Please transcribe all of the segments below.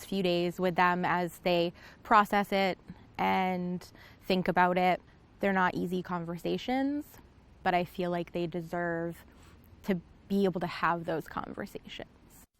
next few days with them as they process it and think about it. They're not easy conversations, but I feel like they deserve to be able to have those conversations.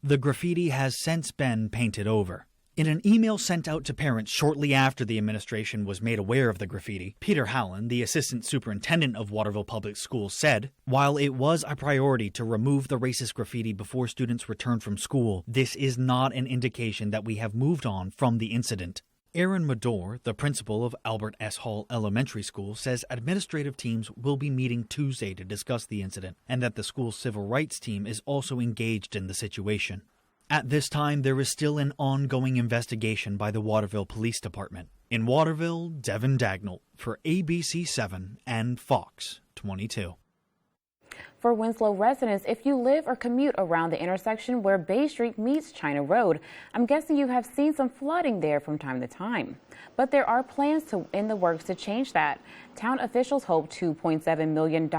The graffiti has since been painted over. In an email sent out to parents shortly after the administration was made aware of the graffiti, Peter Howland, the assistant superintendent of Waterville Public Schools, said, "While it was a priority to remove the racist graffiti before students returned from school, this is not an indication that we have moved on from the incident." Aaron Medore, the principal of Albert S. Hall Elementary School, says administrative teams will be meeting Tuesday to discuss the incident and that the school's civil rights team is also engaged in the situation. At this time, there is still an ongoing investigation by the Waterville Police Department. In Waterville, Devin Dagnall for ABC7 and Fox 22. For Winslow residents, if you live or commute around the intersection where Bay Street meets China Road, I'm guessing you have seen some flooding there from time to time. But there are plans in the works to change that. Town officials hope $2.7 million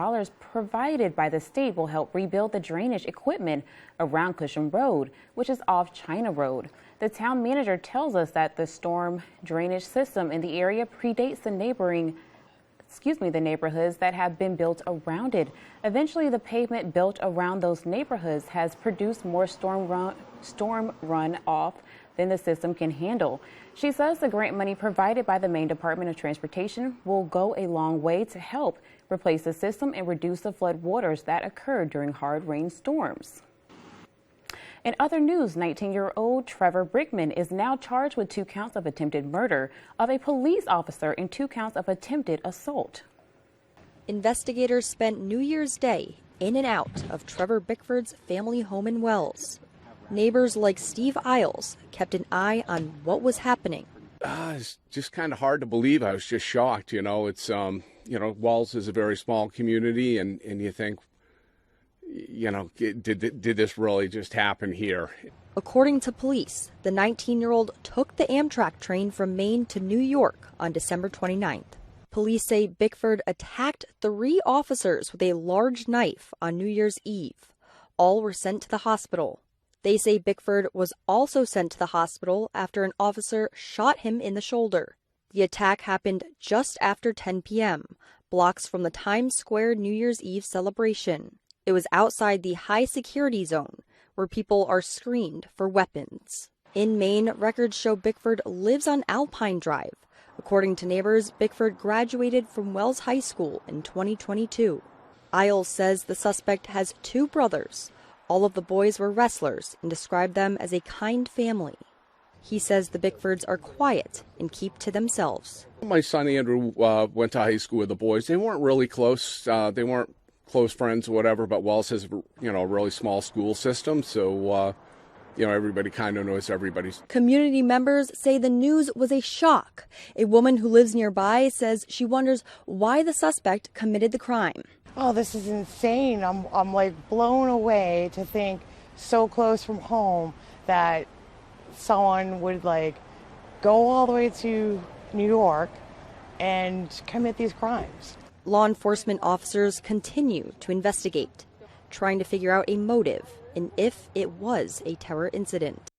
provided by the state will help rebuild the drainage equipment around Cusham Road, which is off China Road. The town manager tells us that the storm drainage system in the area predates the neighborhoods that have been built around it. Eventually, the pavement built around those neighborhoods has produced more storm runoff than the system can handle. She says the grant money provided by the Maine Department of Transportation will go a long way to help replace the system and reduce the flood waters that occur during hard rain storms. In other news, 19-year-old Trevor Brickman is now charged with 2 counts of attempted murder of a police officer and 2 counts of attempted assault. Investigators spent New Year's Day in and out of Trevor Bickford's family home in Wells. Neighbors like Steve Isles kept an eye on what was happening. It's just kind of hard to believe. I was just shocked. It's, Wells is a very small community, and you think, did this really just happen here? According to police, the 19-year-old took the Amtrak train from Maine to New York on December 29th. Police say Bickford attacked 3 officers with a large knife on New Year's Eve. All were sent to the hospital. They say Bickford was also sent to the hospital after an officer shot him in the shoulder. The attack happened just after 10 p.m., blocks from the Times Square New Year's Eve celebration. It was outside the high security zone, where people are screened for weapons. In Maine, records show Bickford lives on Alpine Drive. According to neighbors, Bickford graduated from Wells High School in 2022. Isles says the suspect has 2 brothers. All of the boys were wrestlers and described them as a kind family. He says the Bickfords are quiet and keep to themselves. My son Andrew went to high school with the boys. They weren't really close. They weren't close friends or whatever, but Wells has, a really small school system, so, everybody kind of knows everybody's. Community members say the news was a shock. A woman who lives nearby says she wonders why the suspect committed the crime. Oh, this is insane. I'm like blown away to think so close from home that someone would go all the way to New York and commit these crimes. Law enforcement officers continue to investigate, trying to figure out a motive and if it was a terror incident.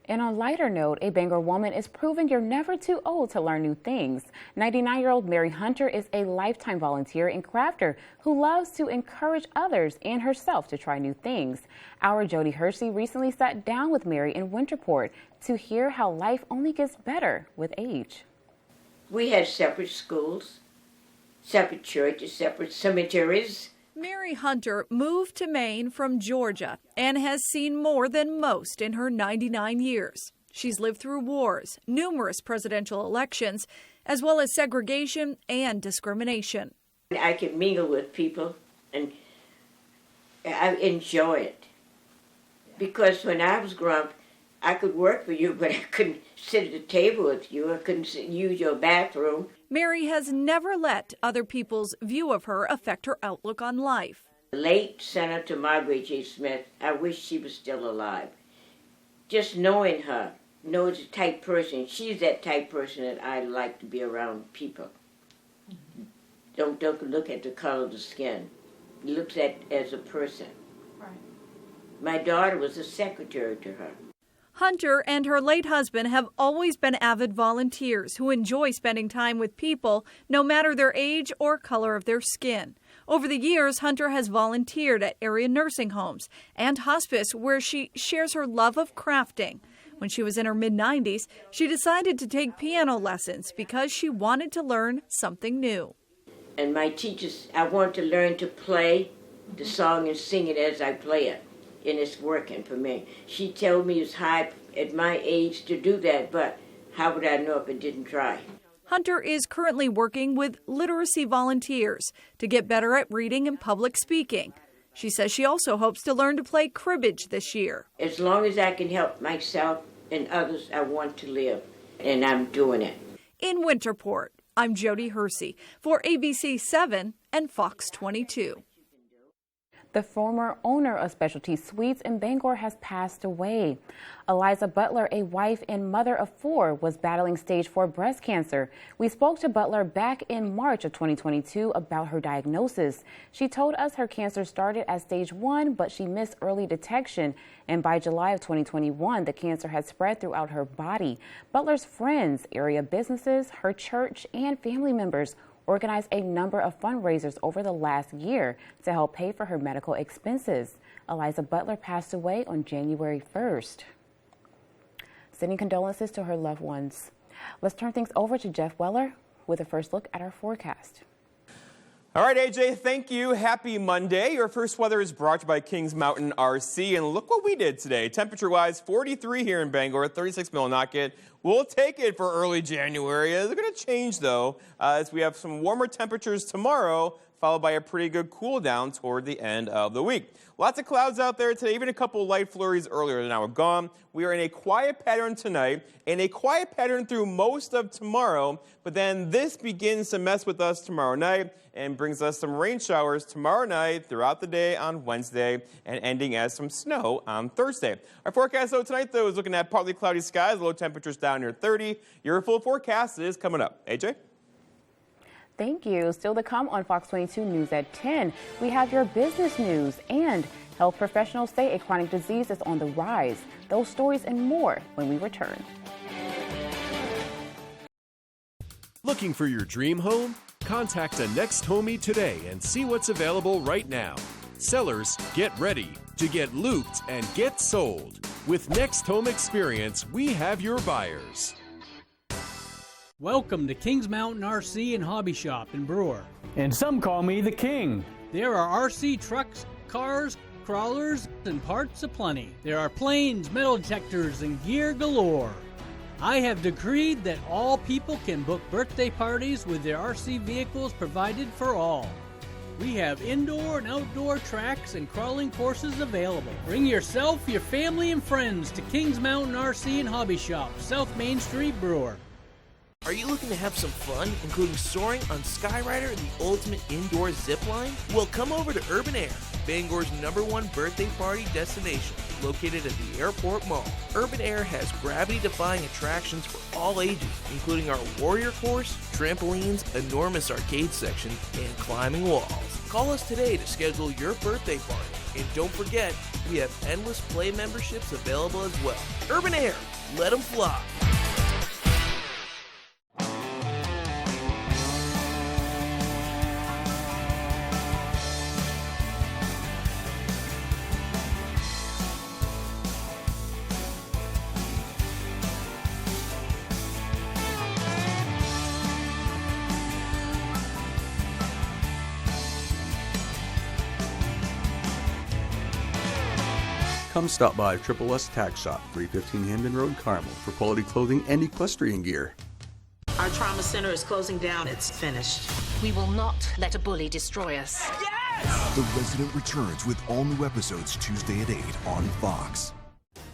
And on a lighter note, a Bangor woman is proving you're never too old to learn new things. 99-year-old Mary Hunter is a lifetime volunteer and crafter who loves to encourage others and herself to try new things. Our Jody Hershey recently sat down with Mary in Winterport to hear how life only gets better with age. We had separate schools, separate churches, separate cemeteries. Mary Hunter moved to Maine from Georgia and has seen more than most in her 99 years. She's lived through wars, numerous presidential elections, as well as segregation and discrimination. I can mingle with people and I enjoy it. Because when I was growing up, I could work for you, but I couldn't sit at the table with you. I couldn't use your bathroom. Mary has never let other people's view of her affect her outlook on life. The late Senator Margaret J. Smith, I wish she was still alive. Just knowing her, knows the type person. She's that type person that I like to be around people. Don't look at the color of the skin. Looks at as a person. Right. My daughter was a secretary to her. Hunter and her late husband have always been avid volunteers who enjoy spending time with people, no matter their age or color of their skin. Over the years, Hunter has volunteered at area nursing homes and hospice where she shares her love of crafting. When she was in her mid-90s, she decided to take piano lessons because she wanted to learn something new. And my teachers, I want to learn to play the song and sing it as I play it. And it's working for me. She told me it's hard at my age to do that, but how would I know if I didn't try? Hunter is currently working with literacy volunteers to get better at reading and public speaking. She says she also hopes to learn to play cribbage this year. As long as I can help myself and others, I want to live, and I'm doing it. In Winterport, I'm Jody Hersey for ABC 7 and Fox 22. The former owner of Specialty Sweets in Bangor has passed away. Eliza Butler, a wife and mother of 4, was battling stage 4 breast cancer. We spoke to Butler back in March of 2022 about her diagnosis. She told us her cancer started at stage 1, but she missed early detection. And by July of 2021, the cancer had spread throughout her body. Butler's friends, area businesses, her church, and family members organized a number of fundraisers over the last year to help pay for her medical expenses. Eliza Butler passed away on January 1st. Sending condolences to her loved ones. Let's turn things over to Jeff Weller with a first look at our forecast. All right, AJ, thank you. Happy Monday. Your first weather is brought to you by Kings Mountain RC. And look what we did today. Temperature-wise, 43 here in Bangor, 36 Millinocket. We'll take it for early January. They're going to change, though, as we have some warmer temperatures tomorrow, followed by a pretty good cool down toward the end of the week. Lots of clouds out there today, even a couple light flurries earlier. They're now gone. We are in a quiet pattern tonight and a quiet pattern through most of tomorrow, but then this begins to mess with us tomorrow night and brings us some rain showers tomorrow night, throughout the day on Wednesday, and ending as some snow on Thursday. Our forecast, though, tonight, though, is looking at partly cloudy skies, low temperatures down near 30. Your full forecast is coming up. AJ? Thank you. Still to come on Fox 22 News at 10, we have your business news, and health professionals say a chronic disease is on the rise. Those stories and more when we return. Looking for your dream home? Contact a Next Homie today and see what's available right now. Sellers, get ready to get looped and get sold. With Next Home Experience, we have your buyers. Welcome to Kings Mountain RC and Hobby Shop in Brewer. And some call me the King. There are RC trucks, cars, crawlers, and parts aplenty. There are planes, metal detectors, and gear galore. I have decreed that all people can book birthday parties with their RC vehicles provided for all. We have indoor and outdoor tracks and crawling courses available. Bring yourself, your family, and friends to Kings Mountain RC and Hobby Shop, South Main Street, Brewer. Are you looking to have some fun, including soaring on Skyrider, the ultimate indoor zip line? Well, come over to Urban Air, Bangor's #1 birthday party destination, located at the Airport Mall. Urban Air has gravity-defying attractions for all ages, including our Warrior Course, trampolines, enormous arcade section, and climbing walls. Call us today to schedule your birthday party. And don't forget, we have endless play memberships available as well. Urban Air, let them fly. Come stop by Triple S Tack Shop, 315 Hamden Road, Carmel, for quality clothing and equestrian gear. Our trauma center is closing down. It's finished. We will not let a bully destroy us. Yes! The Resident returns with all new episodes Tuesday at 8 on Fox.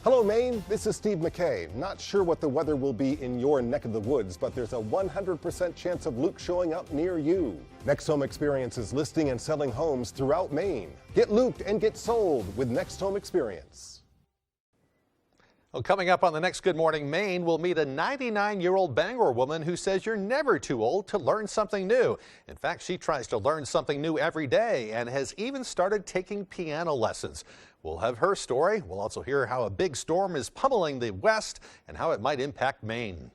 Hello, Maine. This is Steve McKay. Not sure what the weather will be in your neck of the woods, but there's a 100% chance of Luke showing up near you. Next Home Experience is listing and selling homes throughout Maine. Get looped and get sold with Next Home Experience. Well, coming up on the next Good Morning Maine, we'll meet a 99-year-old Bangor woman who says you're never too old to learn something new. In fact, she tries to learn something new every day and has even started taking piano lessons. We'll have her story. We'll also hear how a big storm is pummeling the West and how it might impact Maine.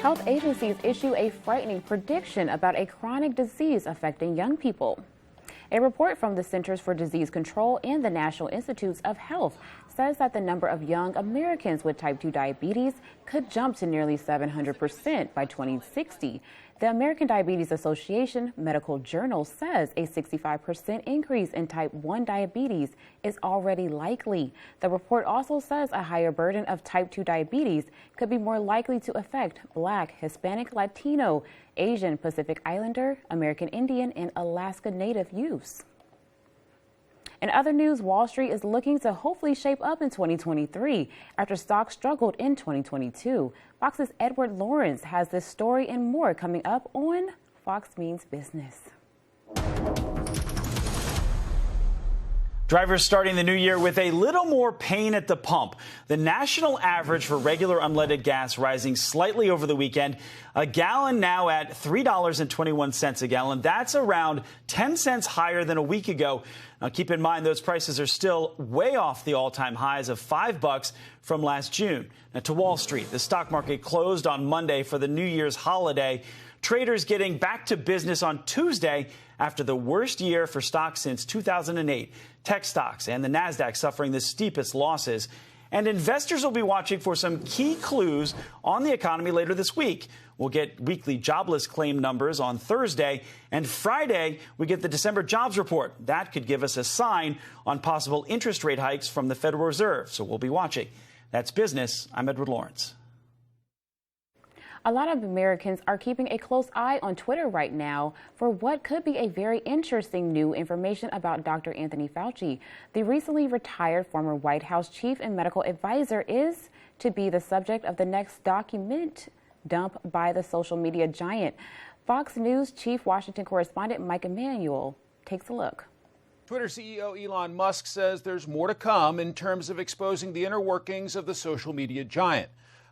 Health agencies issue a frightening prediction about a chronic disease affecting young people. A report from the Centers for Disease Control and the National Institutes of Health says that the number of young Americans with type 2 diabetes could jump to nearly 700% by 2060. The American Diabetes Association Medical Journal says a 65% increase in type 1 diabetes is already likely. The report also says a higher burden of type 2 diabetes could be more likely to affect Black, Hispanic, Latino, Asian, Pacific Islander, American Indian, and Alaska Native youths. In other news, Wall Street is looking to hopefully shape up in 2023 after stocks struggled in 2022. Fox's Edward Lawrence has this story and more coming up on Fox Means Business. Drivers starting the new year with a little more pain at the pump. The national average for regular unleaded gas rising slightly over the weekend. A gallon now at $3.21 a gallon. That's around 10 cents higher than a week ago. Now, keep in mind, those prices are still way off the all-time highs of $5 from last June. Now, to Wall Street, the stock market closed on Monday for the New Year's holiday. Traders getting back to business on Tuesday after the worst year for stocks since 2008. Tech stocks and the Nasdaq suffering the steepest losses. And investors will be watching for some key clues on the economy later this week. We'll get weekly jobless claim numbers on Thursday, and Friday we get the December jobs report. That could give us a sign on possible interest rate hikes from the Federal Reserve, so we'll be watching. That's business. I'm Edward Lawrence. A lot of Americans are keeping a close eye on Twitter right now for what could be a very interesting new information about Dr. Anthony Fauci. The recently retired former White House chief and medical advisor is to be the subject of the next document dump by the social media giant. Fox News chief Washington correspondent Mike Emanuel takes a look. Twitter CEO Elon Musk says there's more to come in terms of exposing the inner workings of the social media giant.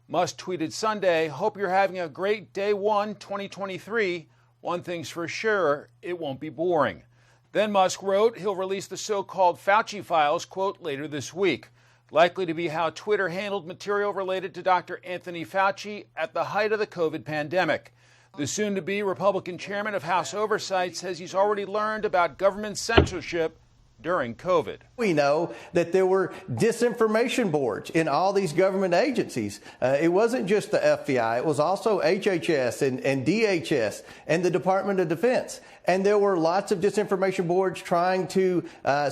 Musk tweeted Sunday, "Hope you're having a great day 1, 2023. One thing's for sure, it won't be boring." Then Musk wrote he'll release the so-called Fauci files, quote, later this week. Likely to be how Twitter handled material related to Dr. Anthony Fauci at the height of the COVID pandemic. The soon-to-be Republican chairman of House Oversight says he's already learned about government censorship during COVID. We know that there were disinformation boards in all these government agencies. It wasn't just the FBI, it was also HHS and DHS and the Department of Defense. And there were lots of disinformation boards trying to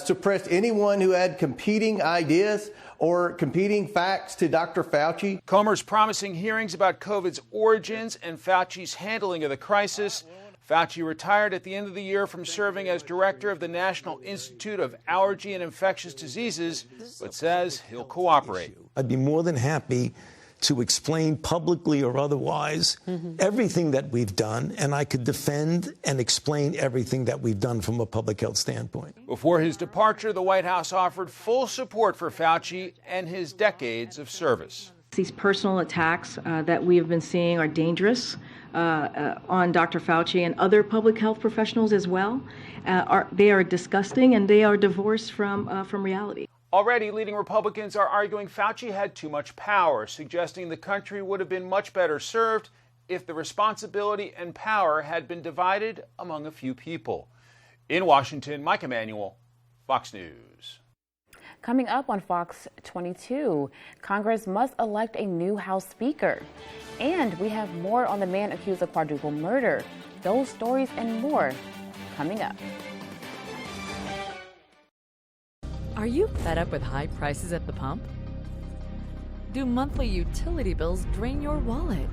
suppress anyone who had competing ideas or competing facts to Dr. Fauci. Comer's promising hearings about COVID's origins and Fauci's handling of the crisis. Fauci retired at the end of the year from serving as director of the National Institute of Allergy and Infectious Diseases, but says he'll cooperate. I'd be more than happy to explain publicly or otherwise everything that we've done, and I could defend and explain everything that we've done from a public health standpoint. Before his departure, the White House offered full support for Fauci and his decades of service. These personal attacks that we have been seeing are dangerous on Dr. Fauci and other public health professionals as well. They are disgusting and they are divorced from reality. Already, leading Republicans are arguing Fauci had too much power, suggesting the country would have been much better served if the responsibility and power had been divided among a few people. In Washington, Mike Emanuel, Fox News. Coming up on Fox 22, Congress must elect a new House Speaker. And we have more on the man accused of quadruple murder. Those stories and more coming up. Are you fed up with high prices at the pump? Do monthly utility bills drain your wallet?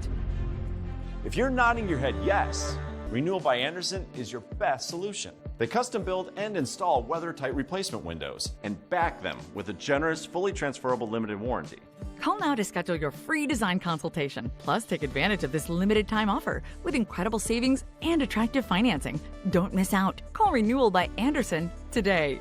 If you're nodding your head yes, Renewal by Andersen is your best solution. They custom build and install weather-tight replacement windows and back them with a generous, fully transferable limited warranty. Call now to schedule your free design consultation. Plus, take advantage of this limited time offer with incredible savings and attractive financing. Don't miss out. Call Renewal by Anderson today.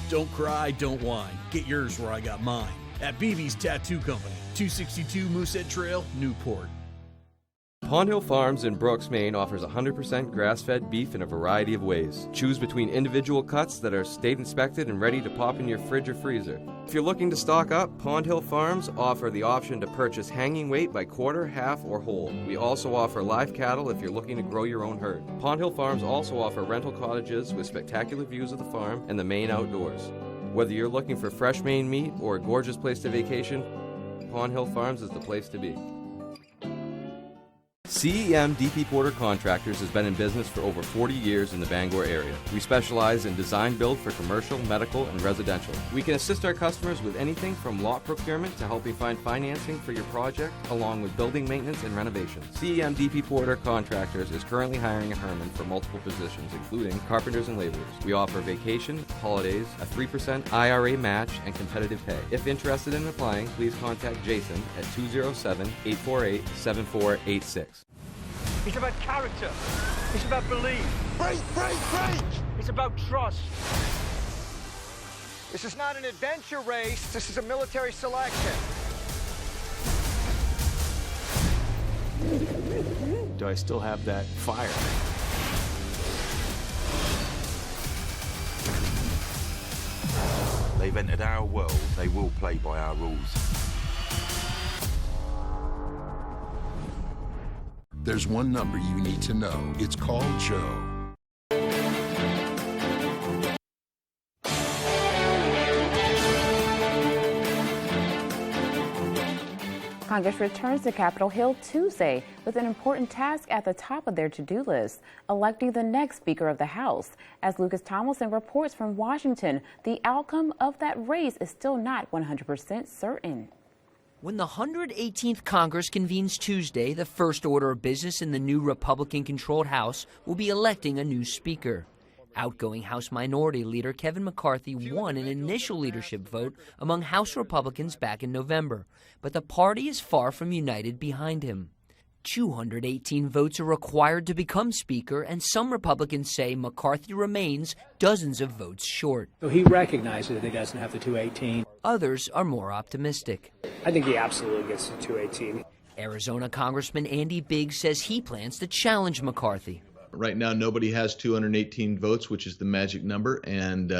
Don't cry, don't whine. Get yours where I got mine. At BB's Tattoo Company, 262 Moosehead Trail, Newport. Pond Hill Farms in Brooks, Maine offers 100% grass-fed beef in a variety of ways. Choose between individual cuts that are state inspected and ready to pop in your fridge or freezer. If you're looking to stock up, Pond Hill Farms offer the option to purchase hanging weight by quarter, half, or whole. We also offer live cattle if you're looking to grow your own herd. Pond Hill Farms also offer rental cottages with spectacular views of the farm and the Maine outdoors. Whether you're looking for fresh Maine meat or a gorgeous place to vacation, Pond Hill Farms is the place to be. CEM DP Porter Contractors has been in business for over 40 years in the Bangor area. We specialize in design build for commercial, medical, and residential. We can assist our customers with anything from lot procurement to helping find financing for your project, along with building maintenance and renovation. CEM DP Porter Contractors is currently hiring in Herman for multiple positions, including carpenters and laborers. We offer vacation, holidays, a 3% IRA match, and competitive pay. If interested in applying, please contact Jason at 207-848-7486. It's about character. It's about belief. Break! It's about trust. This is not an adventure race. This is a military selection. Do I still have that fire? They've entered our world. They will play by our rules. There's one number you need to know. It's called Joe. Congress returns to Capitol Hill Tuesday with an important task at the top of their to-do list, electing the next Speaker of the House. As Lucas Tomlinson reports from Washington, the outcome of that race is still not 100% certain. When the 118th Congress convenes Tuesday, the first order of business in the new Republican-controlled House will be electing a new Speaker. Outgoing House Minority Leader Kevin McCarthy won an initial leadership vote among House Republicans back in November, but the party is far from united behind him. 218 votes are required to become Speaker, and some Republicans say McCarthy remains dozens of votes short. So he recognizes that he doesn't have the 218. Others are more optimistic. I think he absolutely gets the 218. Arizona Congressman Andy Biggs says he plans to challenge McCarthy. Right now, nobody has 218 votes, which is the magic number, and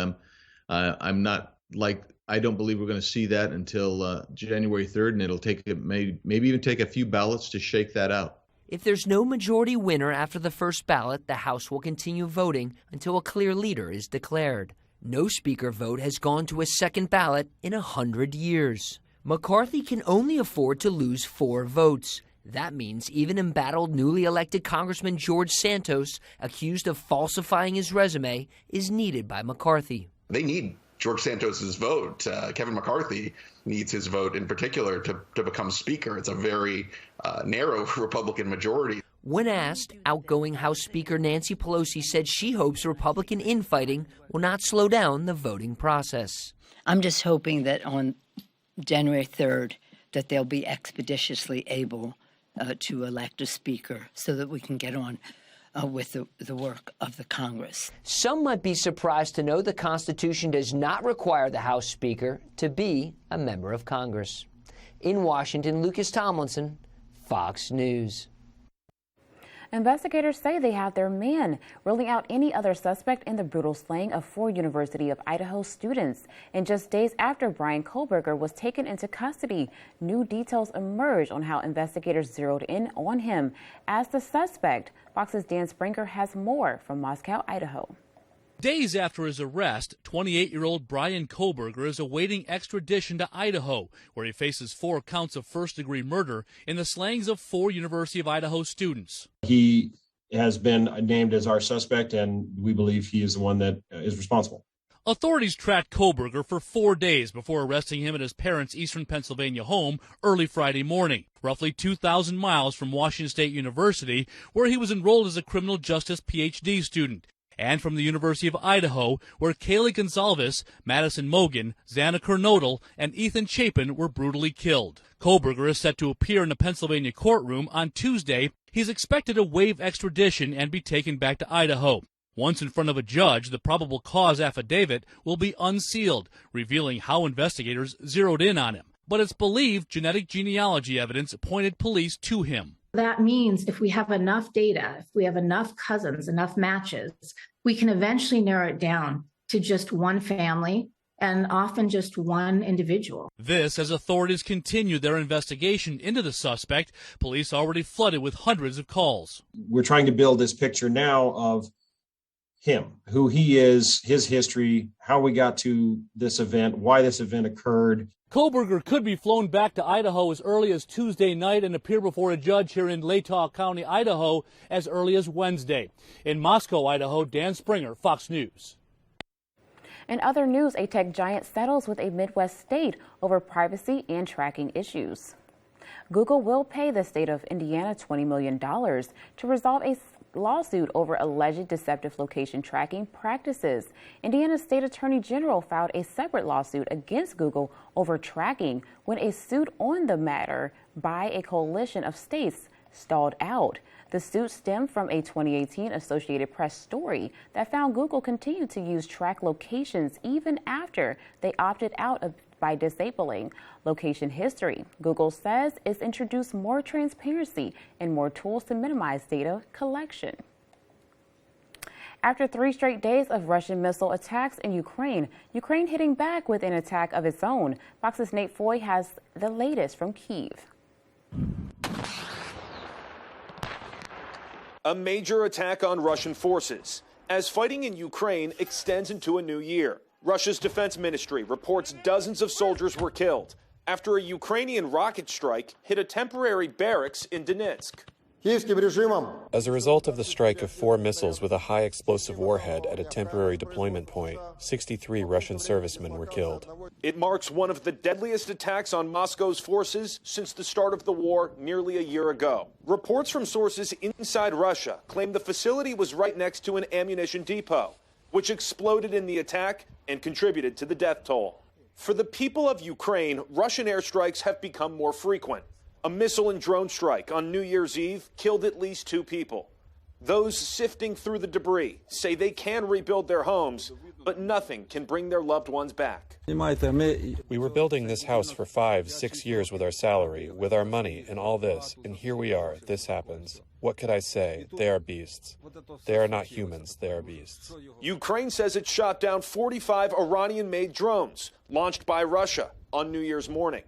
I don't believe we're going to see that until January 3rd, and it'll take maybe even take a few ballots to shake that out. If there's no majority winner after the first ballot, the House will continue voting until a clear leader is declared. No Speaker vote has gone to a second ballot in 100 years. McCarthy can only afford to lose 4 votes. That means even embattled newly elected Congressman George Santos, accused of falsifying his resume, is needed by McCarthy. They need George Santos's vote. Kevin McCarthy needs his vote in particular to become Speaker. It's a very narrow Republican majority. When asked, outgoing House Speaker Nancy Pelosi said she hopes Republican infighting will not slow down the voting process. I'm just hoping that on January 3rd that they'll be expeditiously able to elect a Speaker so that we can get on with the work of the Congress. Some might be surprised to know the Constitution does not require the House Speaker to be a member of Congress. In Washington, Lucas Tomlinson, Fox News. Investigators say they have their man, ruling out any other suspect in the brutal slaying of 4 University of Idaho students. And just days after Brian Kohlberger was taken into custody, new details emerged on how investigators zeroed in on him as the suspect. Fox's Dan Springer has more from Moscow, Idaho. Days after his arrest, 28-year-old Brian Kohlberger is awaiting extradition to Idaho, where he faces 4 counts of first-degree murder in the slayings of 4 University of Idaho students. He has been named as our suspect, and we believe he is the one that is responsible. Authorities tracked Koberger for 4 days before arresting him at his parents' eastern Pennsylvania home early Friday morning, roughly 2,000 miles from Washington State University, where he was enrolled as a criminal justice PhD student, and from the University of Idaho, where Kaylee Gonzalez, Madison Mogan, Xana Kernodle, and Ethan Chapin were brutally killed. Koberger is set to appear in a Pennsylvania courtroom on Tuesday. He's expected to waive extradition and be taken back to Idaho. Once in front of a judge, the probable cause affidavit will be unsealed, revealing how investigators zeroed in on him. But it's believed genetic genealogy evidence pointed police to him. That means if we have enough data, if we have enough cousins, enough matches, we can eventually narrow it down to just one family and often just one individual. This as authorities continue their investigation into the suspect. Police already flooded with hundreds of calls. We're trying to build this picture now of him, who he is, his history, how we got to this event, why this event occurred. Koberger could be flown back to Idaho as early as Tuesday night and appear before a judge here in Latah County, Idaho, as early as Wednesday. In Moscow, Idaho, Dan Springer, Fox News. In other news, a tech giant settles with a Midwest state over privacy and tracking issues. Google will pay the state of Indiana $20 million to resolve a lawsuit over alleged deceptive location tracking practices. Indiana's state attorney general filed a separate lawsuit against Google over tracking when a suit on the matter by a coalition of states stalled out. The suit stemmed from a 2018 Associated Press story that found Google continued to use track locations even after they opted out by disabling location history. Google says it's introduced more transparency and more tools to minimize data collection. After 3 straight days of Russian missile attacks in Ukraine hitting back with an attack of its own. Fox's Nate Foy has the latest from Kyiv. A major attack on Russian forces as fighting in Ukraine extends into a new year. Russia's defense ministry reports dozens of soldiers were killed after a Ukrainian rocket strike hit a temporary barracks in Donetsk. As a result of the strike of 4 missiles with a high explosive warhead at a temporary deployment point, 63 Russian servicemen were killed. It marks one of the deadliest attacks on Moscow's forces since the start of the war nearly a year ago. Reports from sources inside Russia claim the facility was right next to an ammunition depot, which exploded in the attack and contributed to the death toll. For the people of Ukraine, Russian airstrikes have become more frequent. A missile and drone strike on New Year's Eve killed at least 2 people. Those sifting through the debris say they can rebuild their homes, but nothing can bring their loved ones back. We were building this house for 5-6 years with our salary, with our money, and all this, and here we are, this happens. What could I say? They are beasts. They are not humans, they are beasts. Ukraine says it shot down 45 Iranian-made drones launched by Russia on New Year's morning.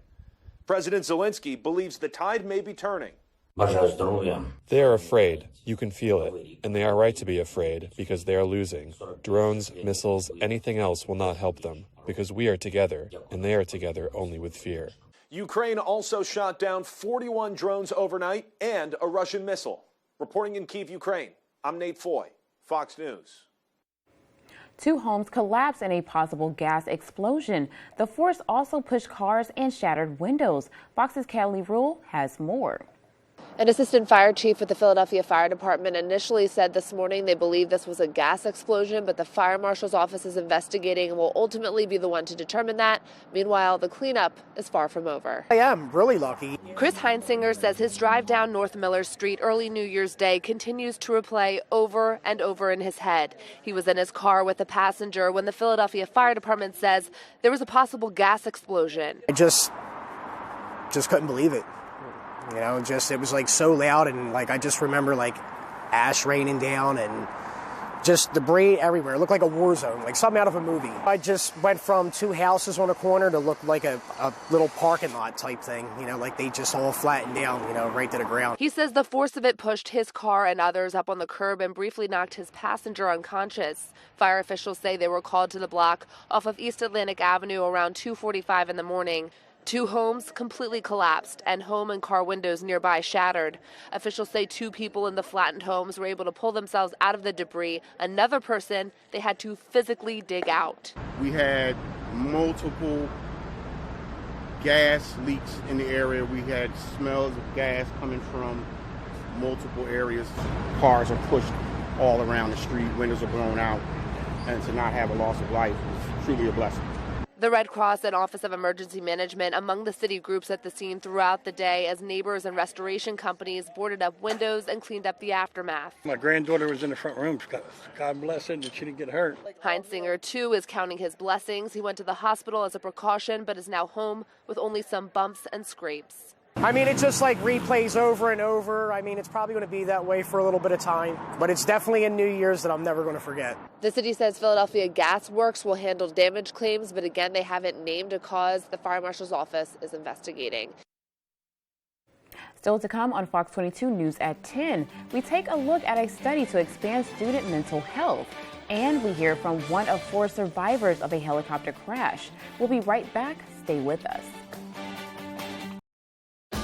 President Zelensky believes the tide may be turning. They are afraid. You can feel it. And they are right to be afraid because they are losing. Drones, missiles, anything else will not help them because we are together, and they are together only with fear. Ukraine also shot down 41 drones overnight and a Russian missile. Reporting in Kyiv, Ukraine, I'm Nate Foy, Fox News. 2 homes collapsed in a possible gas explosion. The force also pushed cars and shattered windows. Fox's Kelly Rule has more. An assistant fire chief at the Philadelphia Fire Department initially said this morning they believe this was a gas explosion, but the fire marshal's office is investigating and will ultimately be the one to determine that. Meanwhile, the cleanup is far from over. I am really lucky. Chris Heinsinger says his drive down North Miller Street early New Year's Day continues to replay over and over in his head. He was in his car with a passenger when the Philadelphia Fire Department says there was a possible gas explosion. I just couldn't believe it. You know, it was like so loud, and like I just remember like ash raining down and just debris everywhere. It looked like a war zone, like something out of a movie. I just went from 2 houses on a corner to look like a little parking lot type thing, you know, like they just all flattened down, you know, right to the ground. He says the force of it pushed his car and others up on the curb and briefly knocked his passenger unconscious. Fire officials say they were called to the block off of East Atlantic Avenue around 2:45 in the morning. 2 homes completely collapsed and home and car windows nearby shattered. Officials say 2 people in the flattened homes were able to pull themselves out of the debris. Another person they had to physically dig out. We had multiple gas leaks in the area. We had smells of gas coming from multiple areas. Cars are pushed all around the street, windows are blown out, and to not have a loss of life is truly a blessing. The Red Cross and Office of Emergency Management among the city groups at the scene throughout the day as neighbors and restoration companies boarded up windows and cleaned up the aftermath. My granddaughter was in the front room. God bless her that she didn't get hurt. Heinzinger, too, is counting his blessings. He went to the hospital as a precaution, but is now home with only some bumps and scrapes. I mean, it just like replays over and over. I mean, it's probably going to be that way for a little bit of time, but it's definitely a New Year's that I'm never going to forget. The city says Philadelphia Gas Works will handle damage claims, but again, they haven't named a cause. The fire marshal's office is investigating. Still to come on Fox 22 News at 10, we take a look at a study to expand student mental health. And we hear from one of 4 survivors of a helicopter crash. We'll be right back. Stay with us.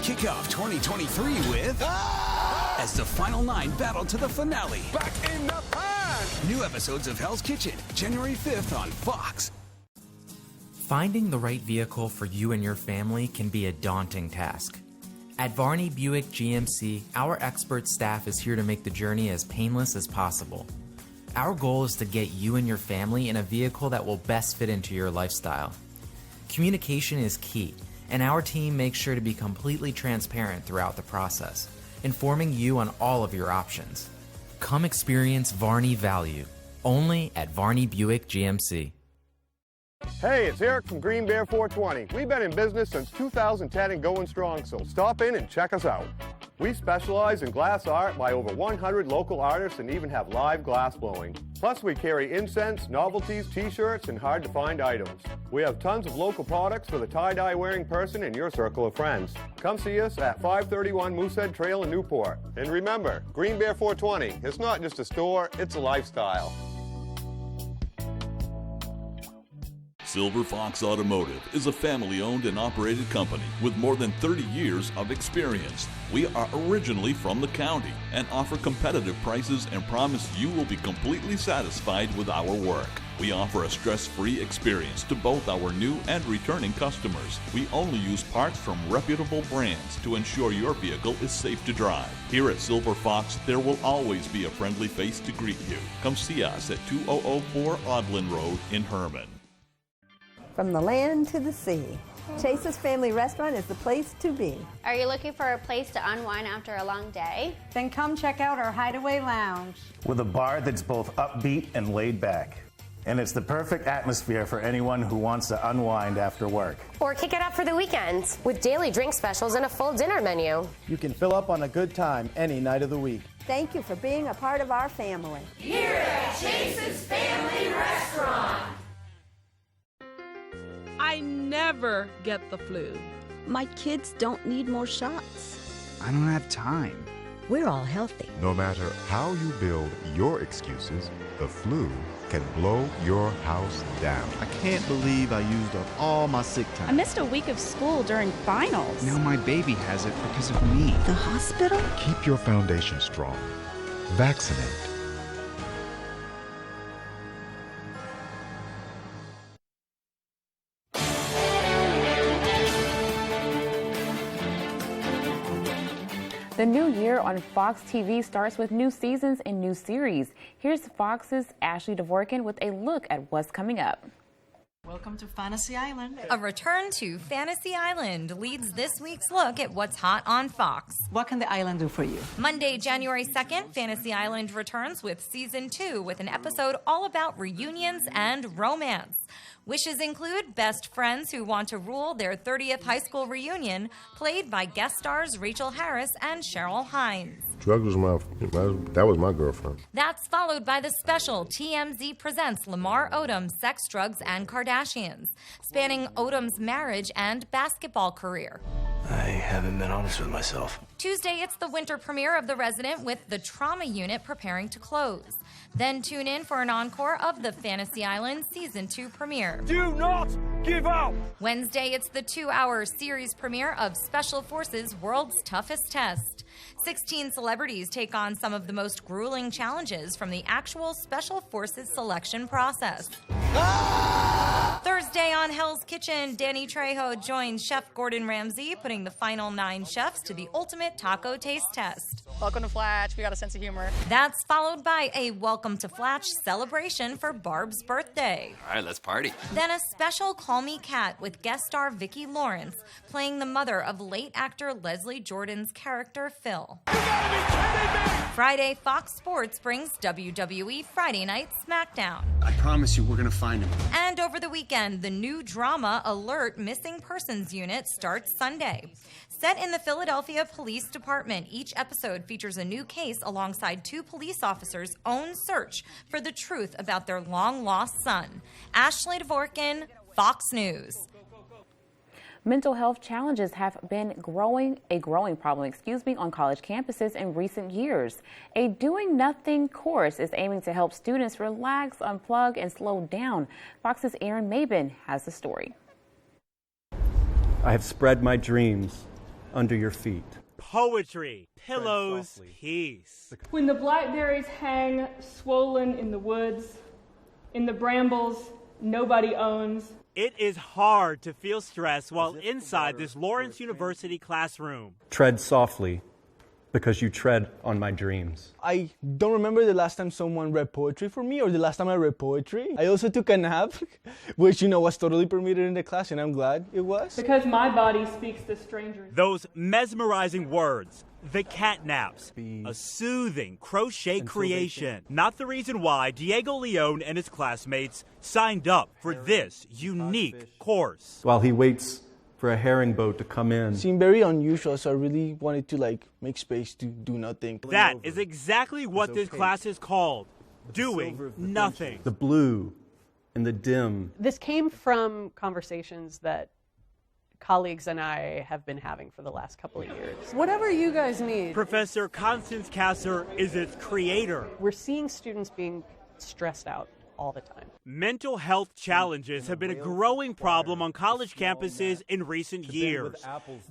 Kick off 2023 with as the final 9 battle to the finale. Back in the pan! New episodes of Hell's Kitchen, January 5th on Fox. Finding the right vehicle for you and your family can be a daunting task. At Varney Buick GMC, our expert staff is here to make the journey as painless as possible. Our goal is to get you and your family in a vehicle that will best fit into your lifestyle. Communication is key, and our team makes sure to be completely transparent throughout the process, informing you on all of your options. Come experience Varney value, only at Varney Buick GMC. Hey, it's Eric from Green Bear 420. We've been in business since 2010 and going strong, so stop in and check us out. We specialize in glass art by over 100 local artists and even have live glass blowing. Plus, we carry incense, novelties, t-shirts, and hard-to-find items. We have tons of local products for the tie-dye wearing person in your circle of friends. Come see us at 531 Moosehead Trail in Newport. And remember, Green Bear 420, it's not just a store, it's a lifestyle. Silver Fox Automotive is a family-owned and operated company with more than 30 years of experience. We are originally from the county and offer competitive prices and promise you will be completely satisfied with our work. We offer a stress-free experience to both our new and returning customers. We only use parts from reputable brands to ensure your vehicle is safe to drive. Here at Silver Fox, there will always be a friendly face to greet you. Come see us at 2004 Audlin Road in Herman. From the land to the sea, Chase's Family Restaurant is the place to be. Are you looking for a place to unwind after a long day? Then come check out our Hideaway Lounge. With a bar that's both upbeat and laid back. And it's the perfect atmosphere for anyone who wants to unwind after work. Or kick it up for the weekends with daily drink specials and a full dinner menu. You can fill up on a good time any night of the week. Thank you for being a part of our family. Here at Chase's Family Restaurant. I never get the flu. My kids don't need more shots. I don't have time. We're all healthy. No matter how you build your excuses, the flu can blow your house down. I can't believe I used up all my sick time. I missed a week of school during finals. Now my baby has it because of me. The hospital? Keep your foundation strong. Vaccinate. The new year on Fox TV starts with new seasons and new series. Here's Fox's Ashley Dvorkin with a look at what's coming up. Welcome to Fantasy Island. A return to Fantasy Island leads this week's look at what's hot on Fox. What can the island do for you? Monday, January 2nd, Fantasy Island returns with Season 2 with an episode all about reunions and romance. Wishes include best friends who want to rule their 30th high school reunion, played by guest stars Rachel Harris and Cheryl Hines. Drugs was that was my girlfriend. That's followed by the special TMZ Presents Lamar Odom, Sex, Drugs, and Kardashians, spanning Odom's marriage and basketball career. I haven't been honest with myself. Tuesday, it's the winter premiere of The Resident with the Trauma Unit preparing to close. Then tune in for an encore of the Fantasy Island Season 2 premiere. Do not give up! Wednesday, it's the 2-hour series premiere of Special Forces World's Toughest Test. 16 celebrities take on some of the most grueling challenges from the actual Special Forces selection process. Thursday on Hell's Kitchen, Danny Trejo joins Chef Gordon Ramsay, putting the final 9 chefs to the ultimate taco taste test. Welcome to Flatch. We got a sense of humor. That's followed by a Welcome to Flatch celebration for Barb's birthday. All right, let's party. Then a special Call Me Kat with guest star Vicki Lawrence, playing the mother of late actor Leslie Jordan's character Phil. You gotta be kidding me! Friday, Fox Sports brings WWE Friday Night SmackDown. I promise you, we're gonna find him. And over the weekend, the new drama Alert Missing Persons Unit starts Sunday. Set in the Philadelphia Police Department, each episode features a new case alongside 2 police officers' own search for the truth about their long-lost son. Ashley Dvorkin, Fox News. Mental health challenges have been a growing problem, on college campuses in recent years. A Doing Nothing course is aiming to help students relax, unplug, and slow down. Fox's Aaron Mabin has the story. I have spread my dreams under your feet. Poetry, pillows, peace. When the blackberries hang swollen in the woods, in the brambles nobody owns. It is hard to feel stress while inside this Lawrence University classroom. Tread softly, because you tread on my dreams. I don't remember the last time someone read poetry for me or the last time I read poetry. I also took a nap, which, was totally permitted in the class, and I'm glad it was. Because my body speaks to strangers. Those mesmerizing words. The catnaps, a soothing crochet creation. Not the reason why Diego Leone and his classmates signed up for this unique course. While he waits for a herring boat to come in. It seemed very unusual, so I really wanted to make space to do nothing. That is exactly what this class is called, doing nothing. The blue and the dim. This came from conversations that colleagues and I have been having for the last couple of years. Whatever you guys need. Professor Constance Kasser is its creator. We're seeing students being stressed out all the time. Mental health challenges have been a growing problem on college campuses in recent years.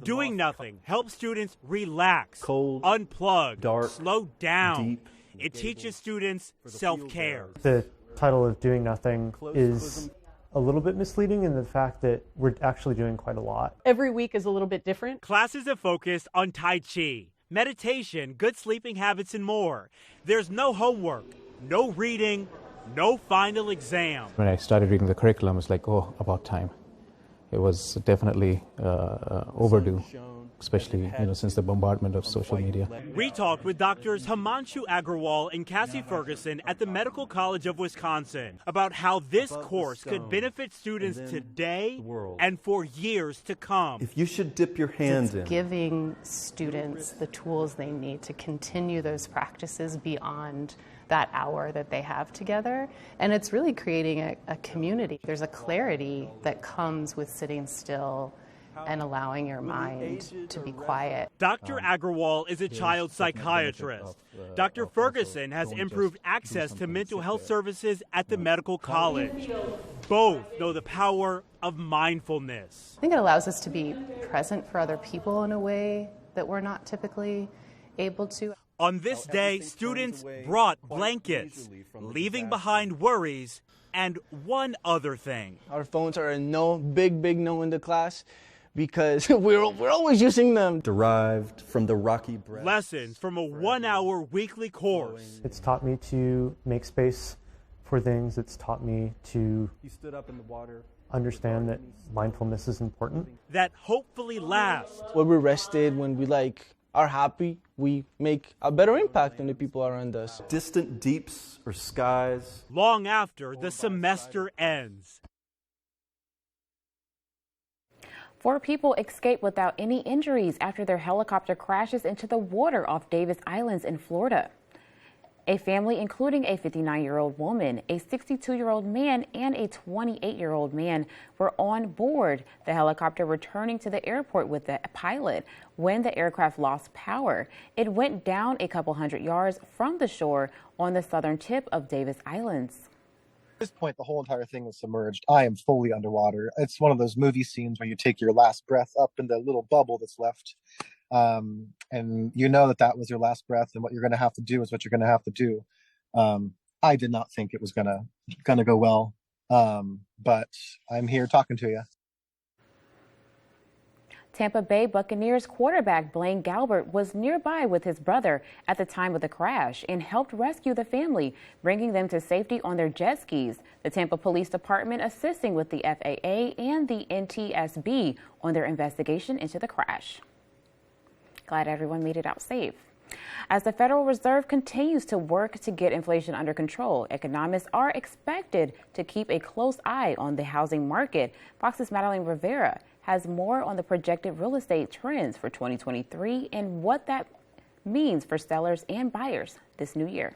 Doing Nothing helps students relax, unplug, dark, slow down. Deep. It teaches students self-care. The title of Doing Nothing is a little bit misleading in the fact that we're actually doing quite a lot. Every week is a little bit different. Classes have focused on Tai Chi, meditation, good sleeping habits, and more. There's no homework, no reading, no final exam. When I started reading the curriculum, it's like, oh, about time. It was definitely overdue, especially since the bombardment of social media. We talked with doctors Himanshu Agrawal and Cassie Ferguson at the Medical College of Wisconsin about how this course could benefit students today and for years to come. If you should dip your hands in. Giving students the tools they need to continue those practices beyond that hour that they have together, and it's really creating a community. There's a clarity that comes with sitting still and allowing your mind to be quiet. Dr. Agrawal is a child psychiatrist. Dr. Ferguson has improved access to mental health services at the medical college. Both know the power of mindfulness. I think it allows us to be present for other people in a way that we're not typically able to. On this day, students brought blankets, leaving behind worries and one other thing. Our phones are a no, big no in the class because we're always using them. Derived from the rocky breath. Lessons from a 1-hour weekly course. It's taught me to make space for things. It's taught me to understand that mindfulness is important. That hopefully lasts. When we're rested, when we are happy, we make a better impact on the people around us. Distant deeps or skies. Long after the semester ends. 4 people escaped without any injuries after their helicopter crashes into the water off Davis Islands in Florida. A family, including a 59-year-old woman, a 62-year-old man, and a 28-year-old man, were on board the helicopter returning to the airport with the pilot when the aircraft lost power. It went down a couple hundred yards from the shore on the southern tip of Davis Islands. At this point, the whole entire thing was submerged. I am fully underwater. It's one of those movie scenes where you take your last breath up in the little bubble that's left. And you know that was your last breath, and what you're going to have to do is what you're going to have to do. I did not think it was gonna go well, but I'm here talking to you. Tampa Bay Buccaneers quarterback Blaine Gabbert was nearby with his brother at the time of the crash and helped rescue the family, bringing them to safety on their jet skis. The Tampa Police Department assisting with the FAA and the NTSB on their investigation into the crash. Glad everyone made it out safe. As the Federal Reserve continues to work to get inflation under control, economists are expected to keep a close eye on the housing market. Fox's Madeline Rivera has more on the projected real estate trends for 2023 and what that means for sellers and buyers this new year.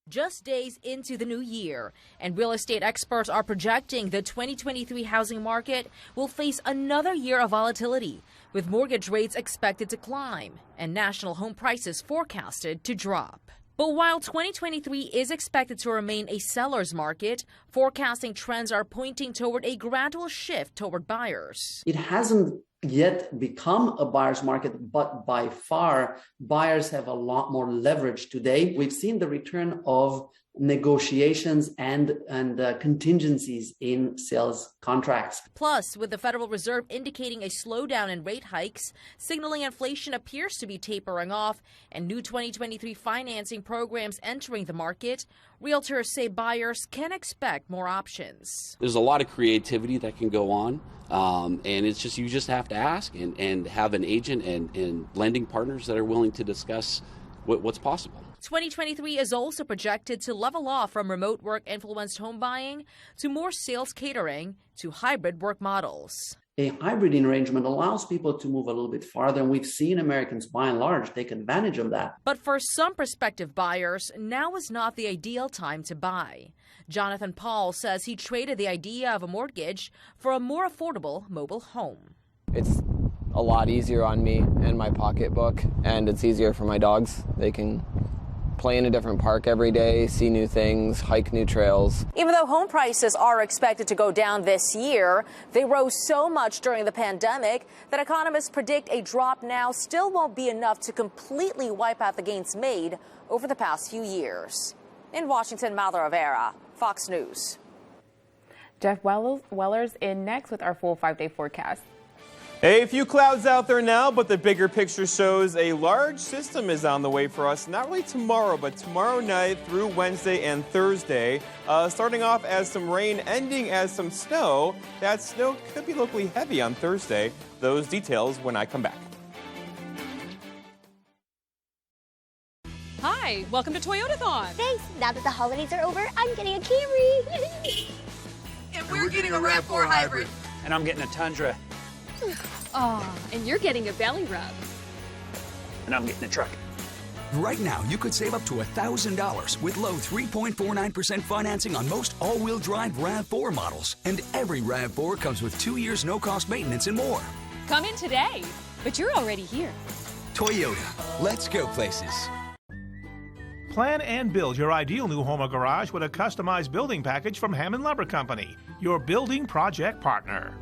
Just days into the new year, and real estate experts are projecting the 2023 housing market will face another year of volatility, with mortgage rates expected to climb and national home prices forecasted to drop. But while 2023 is expected to remain a seller's market, forecasting trends are pointing toward a gradual shift toward buyers. It hasn't yet become a buyer's market, but by far, buyers have a lot more leverage today. We've seen the return of negotiations and contingencies in sales contracts. Plus, with the Federal Reserve indicating a slowdown in rate hikes, signaling inflation appears to be tapering off, and new 2023 financing programs entering the market, realtors say buyers can expect more options. There's a lot of creativity that can go on, and it's just you just have to ask and have an agent and lending partners that are willing to discuss what's possible. 2023 is also projected to level off from remote work influenced home buying to more sales catering to hybrid work models. A hybrid arrangement allows people to move a little bit farther, and we've seen Americans by and large take advantage of that. But for some prospective buyers, now is not the ideal time to buy. Jonathan Paul says he traded the idea of a mortgage for a more affordable mobile home. It's a lot easier on me and my pocketbook, and it's easier for my dogs. They can play in a different park every day, see new things, hike new trails. Even though home prices are expected to go down this year, they rose so much during the pandemic that economists predict a drop now still won't be enough to completely wipe out the gains made over the past few years. In Washington, Madeline Rivera, Fox News. Jeff Weller's in next with our full 5-day forecast. A few clouds out there now, but the bigger picture shows a large system is on the way for us, not really tomorrow, but tomorrow night through Wednesday and Thursday. Starting off as some rain, ending as some snow. That snow could be locally heavy on Thursday. Those details when I come back. Hi, welcome to Toyotathon. Thanks. Now that the holidays are over, I'm getting a Camry. And we're getting a RAV4 hybrid. And I'm getting a Tundra. Oh, and you're getting a belly rub. And I'm getting a truck. Right now, you could save up to $1,000 with low 3.49% financing on most all-wheel drive RAV4 models. And every RAV4 comes with 2 years no-cost maintenance and more. Come in today, but you're already here. Toyota, let's go places. Plan and build your ideal new home or garage with a customized building package from Hammond Lumber Company, your building project partner.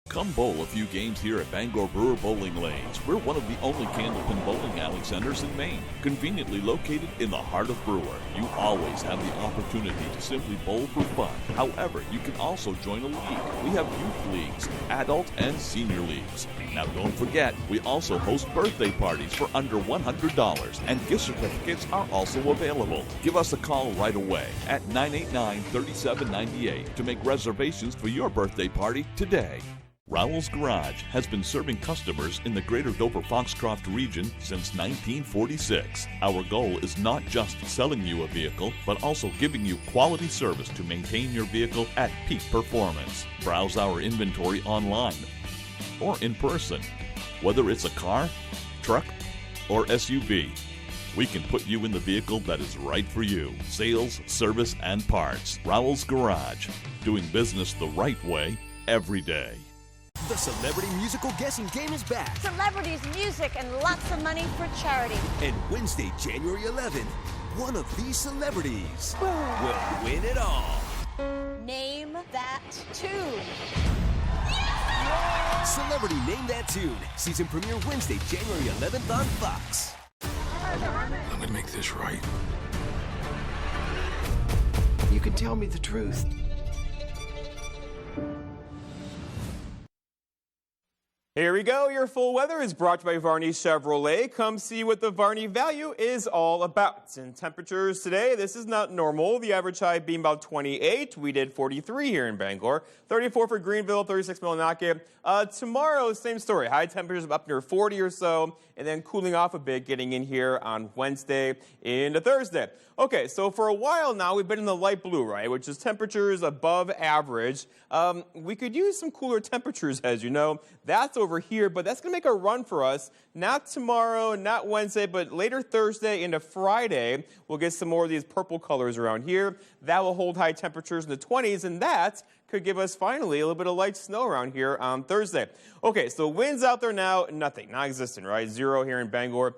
Come bowl a few games here at Bangor Brewer Bowling Lanes. We're one of the only candlepin bowling alley centers in Maine, conveniently located in the heart of Brewer. You always have the opportunity to simply bowl for fun. However, you can also join a league. We have youth leagues, adult and senior leagues. Now don't forget, we also host birthday parties for under $100, and gift certificates are also available. Give us a call right away at 989-3798 to make reservations for your birthday party today. Rowell's Garage has been serving customers in the greater Dover-Foxcroft region since 1946. Our goal is not just selling you a vehicle, but also giving you quality service to maintain your vehicle at peak performance. Browse our inventory online or in person. Whether it's a car, truck, or SUV, we can put you in the vehicle that is right for you. Sales, service, and parts. Rowell's Garage, doing business the right way every day. The Celebrity Musical Guessing Game is back. Celebrities, music, and lots of money for charity. And Wednesday, January 11th, one of these celebrities will win it all. Name that tune. Celebrity Name That Tune. Season premiere Wednesday, January 11th on Fox. I'm gonna make this right. You can tell me the truth. Here we go. Your full weather is brought to you by Varney Chevrolet. Come see what the Varney value is all about. And temperatures today, this is not normal. The average high being about 28. We did 43 here in Bangor. 34 for Greenville, 36 Millinocket. Tomorrow, same story. High temperatures up near 40 or so, and then cooling off a bit getting in here on Wednesday into Thursday. Okay, so for a while now, we've been in the light blue, right, which is temperatures above average. We could use some cooler temperatures, as you know. That's over here, but that's going to make a run for us. Not tomorrow, not Wednesday, but later Thursday into Friday, we'll get some more of these purple colors around here. That will hold high temperatures in the 20s, and that could give us finally a little bit of light snow around here on Thursday. Okay, so winds out there now, nothing, non-existent, right? Zero here in Bangor.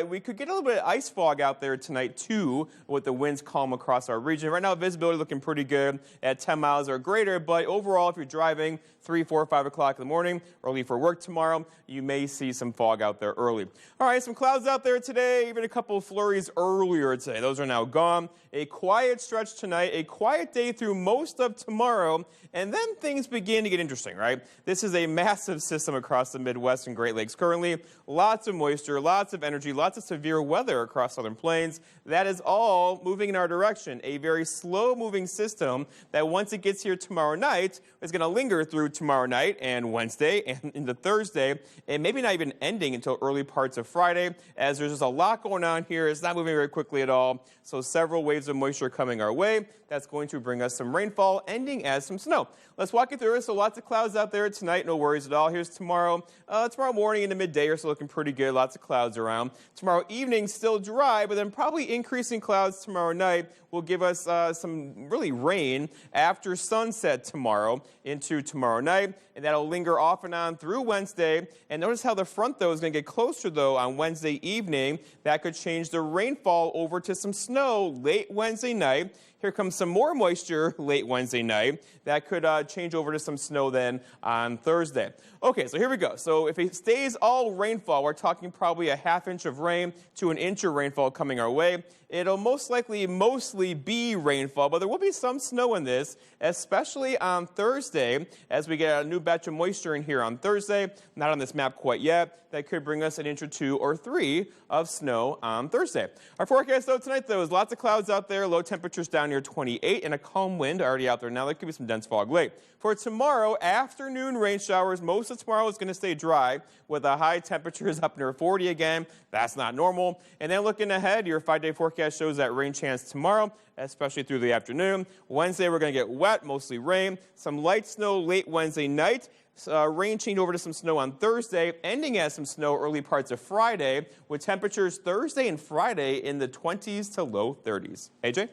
We could get a little bit of ice fog out there tonight too, with the winds calm across our region. Right now, visibility looking pretty good at 10 miles or greater, but overall, if you're driving 3, 4, 5 o'clock in the morning, early for work tomorrow, you may see some fog out there early. All right, some clouds out there today, even a couple of flurries earlier today. Those are now gone. A quiet stretch tonight, a quiet day through most of tomorrow, and then things begin to get interesting, right? This is a massive system across the Midwest and Great Lakes currently. Lots of moisture, lots of energy, lots of severe weather across southern plains. That is all moving in our direction. A very slow-moving system that once it gets here tomorrow night is going to linger through tomorrow night and Wednesday and into Thursday, and maybe not even ending until early parts of Friday, as there's just a lot going on here. It's not moving very quickly at all, so several waves of moisture coming our way. That's going to bring us some rainfall, ending as some snow. Let's walk you through it. So lots of clouds out there tonight, no worries at all. Here's tomorrow. Tomorrow morning into midday or so looking pretty good. Lots of clouds around. Tomorrow evening still dry, but then probably increasing clouds tomorrow night will give us some really rain after sunset tomorrow into tomorrow night, and that'll linger off and on through Wednesday. And notice how the front, though, is going to get closer, though, on Wednesday evening. That could change the rainfall over to some snow late Wednesday night. Here comes some more moisture late Wednesday night. That could change over to some snow then on Thursday. Okay, so here we go. So if it stays all rainfall, we're talking probably a ½ inch of rain to an inch of rainfall coming our way. It'll most likely mostly be rainfall, but there will be some snow in this, especially on Thursday, as we get a new batch of moisture in here on Thursday. Not on this map quite yet. That could bring us an inch or 2 or 3 of snow on Thursday. Our forecast, though, tonight, though, is lots of clouds out there, low temperatures down near 28, and a calm wind already out there now. There could be some dense fog late. For tomorrow, afternoon rain showers. Most of tomorrow is going to stay dry with the high temperatures up near 40 again. That's not normal. And then looking ahead, your 5-day forecast shows that rain chance tomorrow, especially through the afternoon. Wednesday, we're going to get wet, mostly rain. Some light snow late Wednesday night. Rain change over to some snow on Thursday, ending as some snow early parts of Friday, with temperatures Thursday and Friday in the 20s to low 30s. AJ?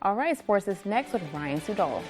All right, sports is next with Ryan Sudol.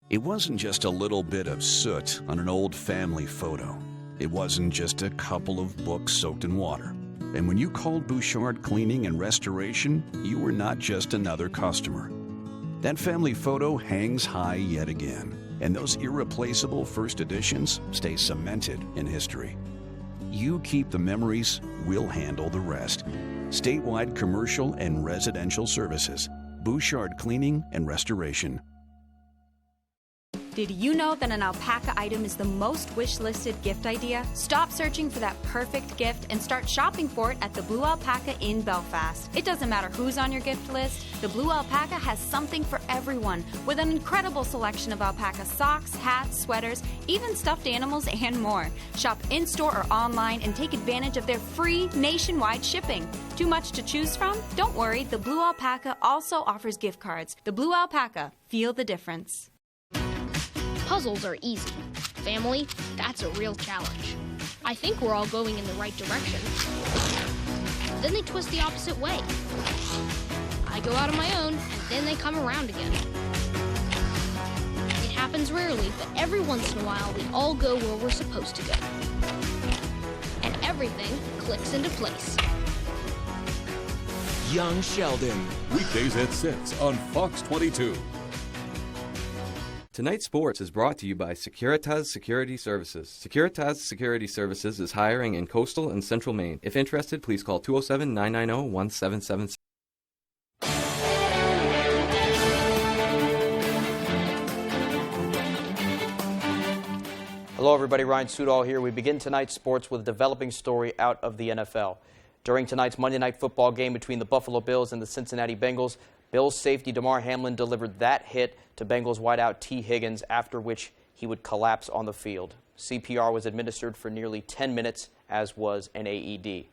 It wasn't just a little bit of soot on an old family photo. It wasn't just a couple of books soaked in water. And when you called Bouchard Cleaning and Restoration, you were not just another customer. That family photo hangs high yet again, and those irreplaceable first editions stay cemented in history. You keep the memories, we'll handle the rest. Statewide commercial and residential services. Bouchard Cleaning and Restoration. Did you know that an alpaca item is the most wish-listed gift idea? Stop searching for that perfect gift and start shopping for it at the Blue Alpaca in Belfast. It doesn't matter who's on your gift list, the Blue Alpaca has something for everyone with an incredible selection of alpaca socks, hats, sweaters, even stuffed animals and more. Shop in-store or online and take advantage of their free nationwide shipping. Too much to choose from? Don't worry, the Blue Alpaca also offers gift cards. The Blue Alpaca, feel the difference. Puzzles are easy. Family, that's a real challenge. I think we're all going in the right direction. Then they twist the opposite way. I go out on my own, and then they come around again. It happens rarely, but every once in a while we all go where we're supposed to go. And everything clicks into place. Young Sheldon. Weekdays at 6 on Fox 22. Tonight's Sports is brought to you by Securitas Security Services. Securitas Security Services is hiring in coastal and central Maine. If interested, please call 207-990-1776. Hello everybody, Ryan Sudol here. We begin tonight's sports with a developing story out of the NFL. During tonight's Monday Night Football game between the Buffalo Bills and the Cincinnati Bengals, Bills safety Damar Hamlin delivered that hit to Bengals wideout T. Higgins, after which he would collapse on the field. CPR was administered for nearly 10 minutes, as was an AED.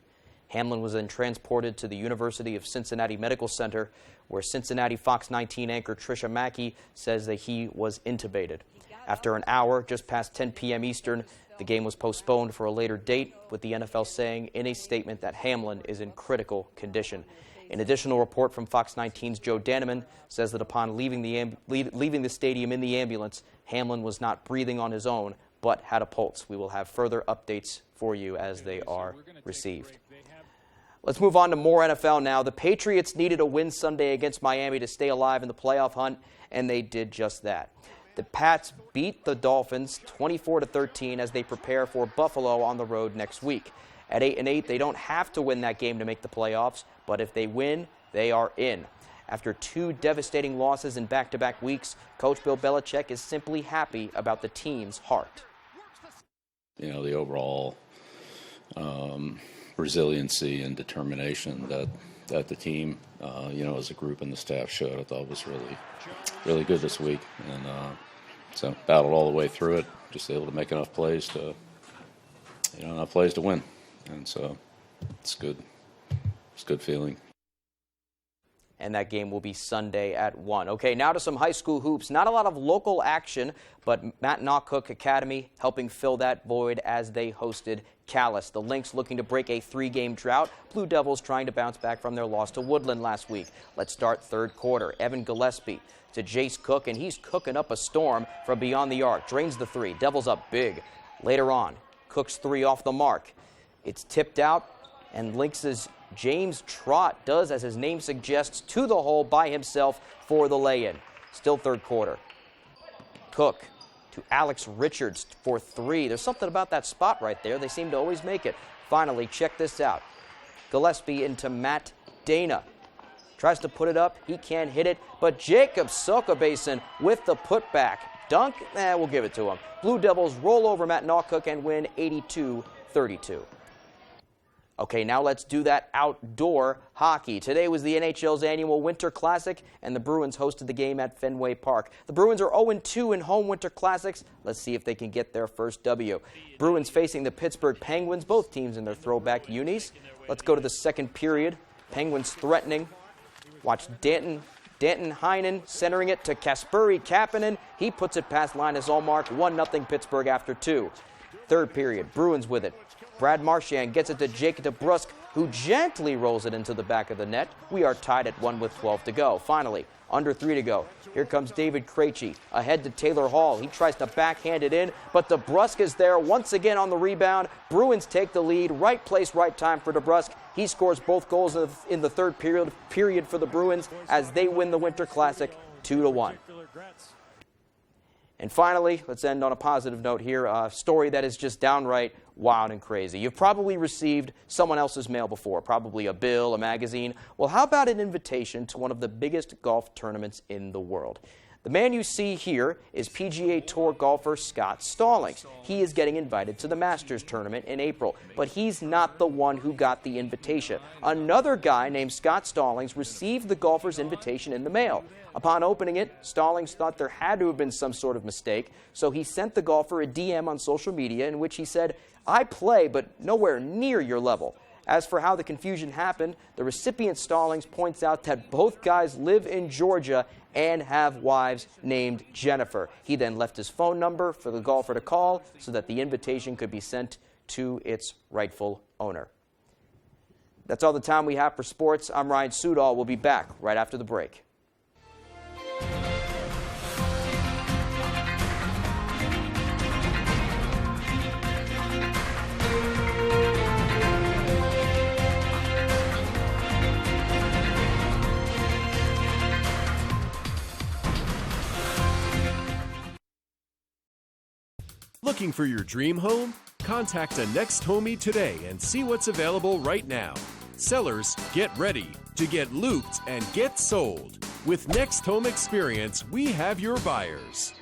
Hamlin was then transported to the University of Cincinnati Medical Center, where Cincinnati Fox 19 anchor Tricia Mackey says that he was intubated. After an hour, just past 10 p.m. Eastern, the game was postponed for a later date, with the NFL saying in a statement that Hamlin is in critical condition. An additional report from Fox 19's Joe Daneman says that upon leaving the stadium in the ambulance, Hamlin was not breathing on his own, but had a pulse. We will have further updates for you as they are received. Let's move on to more NFL now. The Patriots needed a win Sunday against Miami to stay alive in the playoff hunt, and they did just that. The Pats beat the Dolphins 24-13 as they prepare for Buffalo on the road next week. At 8-8, they don't have to win that game to make the playoffs, but if they win, they are in. After two devastating losses in back-to-back weeks, Coach Bill Belichick is simply happy about the team's heart. You know, the overall resiliency and determination that the team, as a group and the staff showed, I thought was really good this week. And so battled all the way through it, just able to make enough plays to win. And so it's good. It's a good feeling. And that game will be Sunday at 1. Okay, now to some high school hoops. Not a lot of local action, but Matt Knockhook Academy helping fill that void as they hosted Calais. The Lynx looking to break a 3-game drought. Blue Devils trying to bounce back from their loss to Woodland last week. Let's start third quarter. Evan Gillespie to Jace Cook, and he's cooking up a storm from beyond the arc. Drains the 3. Devils up big. Later on, Cook's 3 off the mark. It's tipped out, and Lynx's James Trott does, as his name suggests, to the hole by himself for the lay-in. Still third quarter. Cook to Alex Richards for 3. There's something about that spot right there. They seem to always make it. Finally, check this out. Gillespie into Matt Dana. Tries to put it up. He can't hit it, but Jacob Sokabasin with the putback. Dunk? We'll give it to him. Blue Devils roll over Matt Knockhook and win 82-32. Okay, now let's do that outdoor hockey. Today was the NHL's annual Winter Classic, and the Bruins hosted the game at Fenway Park. The Bruins are 0-2 in home Winter Classics. Let's see if they can get their first W. Bruins facing the Pittsburgh Penguins, both teams in their throwback unis. Let's go to the second period. Penguins threatening. Watch Danton Heinen centering it to Kasperi Kapanen. He puts it past Linus Ullmark. 1-0 Pittsburgh after 2. Third period, Bruins with it. Brad Marchand gets it to Jake DeBrusk, who gently rolls it into the back of the net. We are tied at 1 with 12 to go. Finally, under 3 to go. Here comes David Krejci, ahead to Taylor Hall. He tries to backhand it in, but DeBrusk is there once again on the rebound. Bruins take the lead. Right place, right time for DeBrusk. He scores both goals in the third period for the Bruins as they win the Winter Classic 2-1. And finally, let's end on a positive note here, a story that is just downright wild and crazy. You've probably received someone else's mail before, probably a bill, a magazine. Well, how about an invitation to one of the biggest golf tournaments in the world? The man you see here is PGA Tour golfer Scott Stallings. He is getting invited to the Masters tournament in April, but he's not the one who got the invitation. Another guy named Scott Stallings received the golfer's invitation in the mail. Upon opening it, Stallings thought there had to have been some sort of mistake, so he sent the golfer a DM on social media in which he said, "I play, but nowhere near your level." As for how the confusion happened, the recipient Stallings points out that both guys live in Georgia and have wives named Jennifer. He then left his phone number for the golfer to call so that the invitation could be sent to its rightful owner. That's all the time we have for sports. I'm Ryan Sudol. We'll be back right after the break. Looking for your dream home? Contact a Next Homie today and see what's available right now. Sellers, get ready to get looped and get sold. With Next Home Experience, we have your buyers.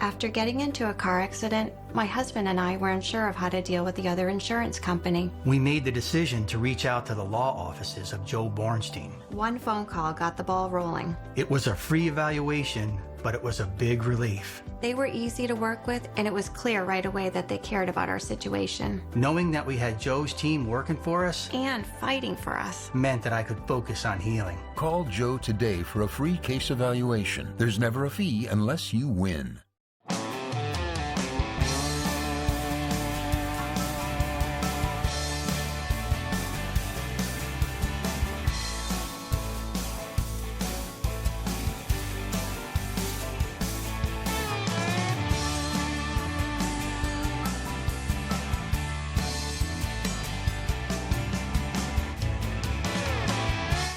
After getting into a car accident, my husband and I weren't sure of how to deal with the other insurance company. We made the decision to reach out to the law offices of Joe Bornstein. One phone call got the ball rolling. It was a free evaluation, but it was a big relief. They were easy to work with, and it was clear right away that they cared about our situation. Knowing that we had Joe's team working for us and fighting for us meant that I could focus on healing. Call Joe today for a free case evaluation. There's never a fee unless you win.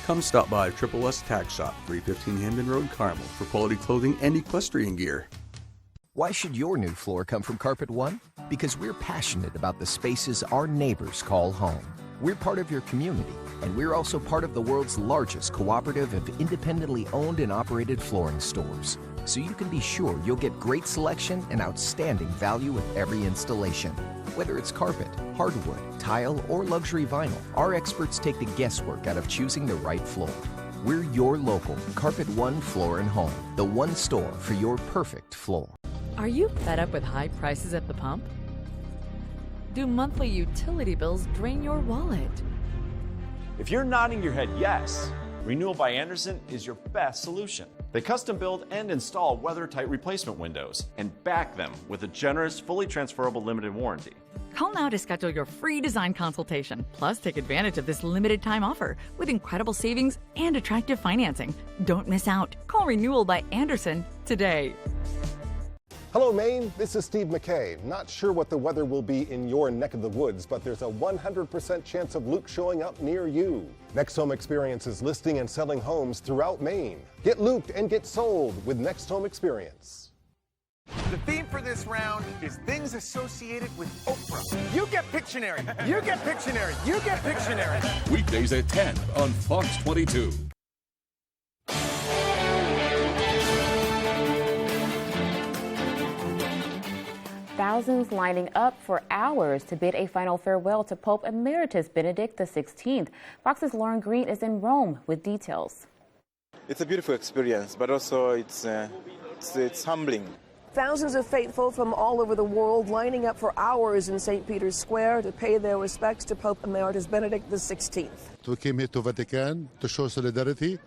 Come stop by Triple S Tack Shop, 315 Hamden Road, Carmel, for quality clothing and equestrian gear. Why should your new floor come from Carpet One? Because we're passionate about the spaces our neighbors call home. We're part of your community, and we're also part of the world's largest cooperative of independently owned and operated flooring stores. So you can be sure you'll get great selection and outstanding value with every installation. Whether it's carpet, hardwood, tile, or luxury vinyl, our experts take the guesswork out of choosing the right floor. We're your local Carpet One Floor and Home, the one store for your perfect floor. Are you fed up with high prices at the pump? Do monthly utility bills drain your wallet? If you're nodding your head yes, Renewal by Andersen is your best solution. They custom build and install weather-tight replacement windows and back them with a generous, fully transferable limited warranty. Call now to schedule your free design consultation. Plus, take advantage of this limited time offer with incredible savings and attractive financing. Don't miss out. Call Renewal by Andersen today. Hello, Maine. This is Steve McKay. Not sure what the weather will be in your neck of the woods, but there's a 100% chance of Luke showing up near you. Next Home Experience is listing and selling homes throughout Maine. Get looped and get sold with Next Home Experience. The theme for this round is things associated with Oprah. You get Pictionary. You get Pictionary. You get Pictionary. Weekdays at 10 on Fox 22. Thousands lining up for hours to bid a final farewell to Pope Emeritus Benedict XVI. Fox's Lauren Green is in Rome with details. It's a beautiful experience, but also it's humbling. Thousands of faithful from all over the world lining up for hours in St. Peter's Square to pay their respects to Pope Emeritus Benedict XVI. We came here to Vatican to show solidarity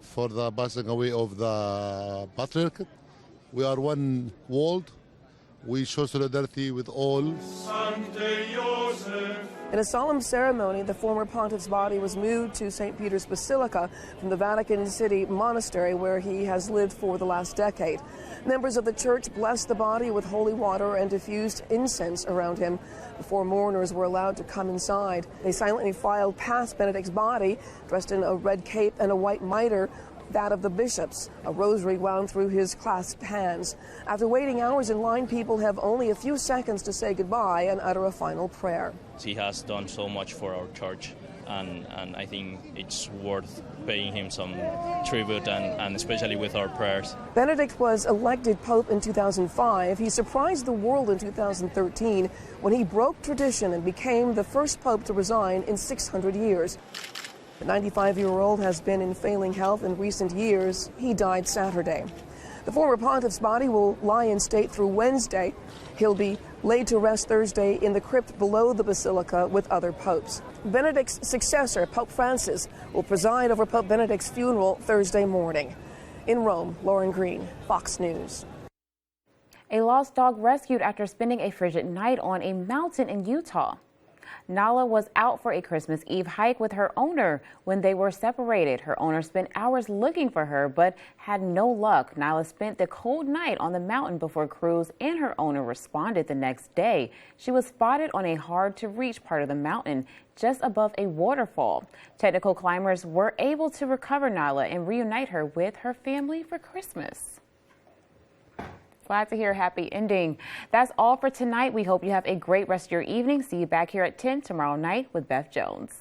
for the passing away of the Patriarch. We are one world. We show solidarity with all. In a solemn ceremony, the former pontiff's body was moved to St. Peter's Basilica from the Vatican City Monastery, where he has lived for the last decade. Members of the church blessed the body with holy water and diffused incense around him before mourners were allowed to come inside. They silently filed past Benedict's body, dressed in a red cape and a white mitre, that of the bishops. A rosary wound through his clasped hands. After waiting hours in line, people have only a few seconds to say goodbye and utter a final prayer. He has done so much for our church, and I think it's worth paying him some tribute, and especially with our prayers. Benedict was elected Pope in 2005. He surprised the world in 2013 when he broke tradition and became the first Pope to resign in 600 years. The 95-year-old has been in failing health in recent years. He died Saturday. The former pontiff's body will lie in state through Wednesday. He'll be laid to rest Thursday in the crypt below the basilica with other popes. Benedict's successor, Pope Francis, will preside over Pope Benedict's funeral Thursday morning. In Rome, Lauren Green, Fox News. A lost dog rescued after spending a frigid night on a mountain in Utah. Nala was out for a Christmas Eve hike with her owner when they were separated. Her owner spent hours looking for her but had no luck. Nala spent the cold night on the mountain before crews and her owner responded the next day. She was spotted on a hard-to-reach part of the mountain just above a waterfall. Technical climbers were able to recover Nala and reunite her with her family for Christmas. Glad to hear a happy ending. That's all for tonight. We hope you have a great rest of your evening. See you back here at 10 tomorrow night with Beth Jones.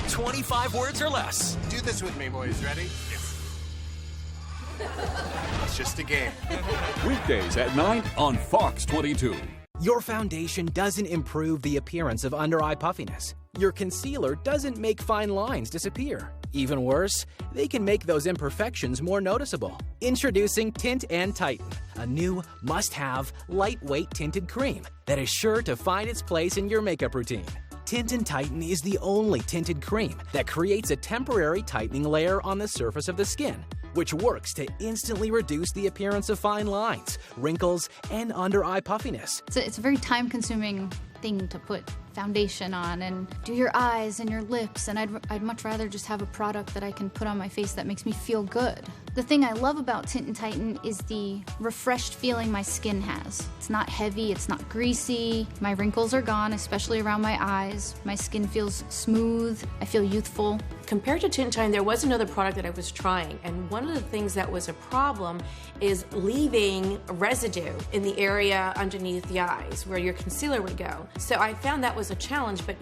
$25 words or less. Do this with me, boys. Ready? It's just a game. Weekdays at 9 on Fox 22. Your foundation doesn't improve the appearance of under-eye puffiness. Your concealer doesn't make fine lines disappear. Even worse, they can make those imperfections more noticeable. Introducing Tint and Tighten, a new must-have lightweight tinted cream that is sure to find its place in your makeup routine. Tint and Tighten is the only tinted cream that creates a temporary tightening layer on the surface of the skin, which works to instantly reduce the appearance of fine lines, wrinkles, and under-eye puffiness. It's a very time-consuming thing to put foundation on and do your eyes and your lips, and I'd much rather just have a product that I can put on my face that makes me feel good. The thing I love about Tint and Tighten is the refreshed feeling my skin has. It's not heavy, it's not greasy, my wrinkles are gone, especially around my eyes. My skin feels smooth, I feel youthful. Compared to Tint and Tighten, there was another product that I was trying, and one of the things that was a problem is leaving residue in the area underneath the eyes where your concealer would go. So I found that was a challenge, but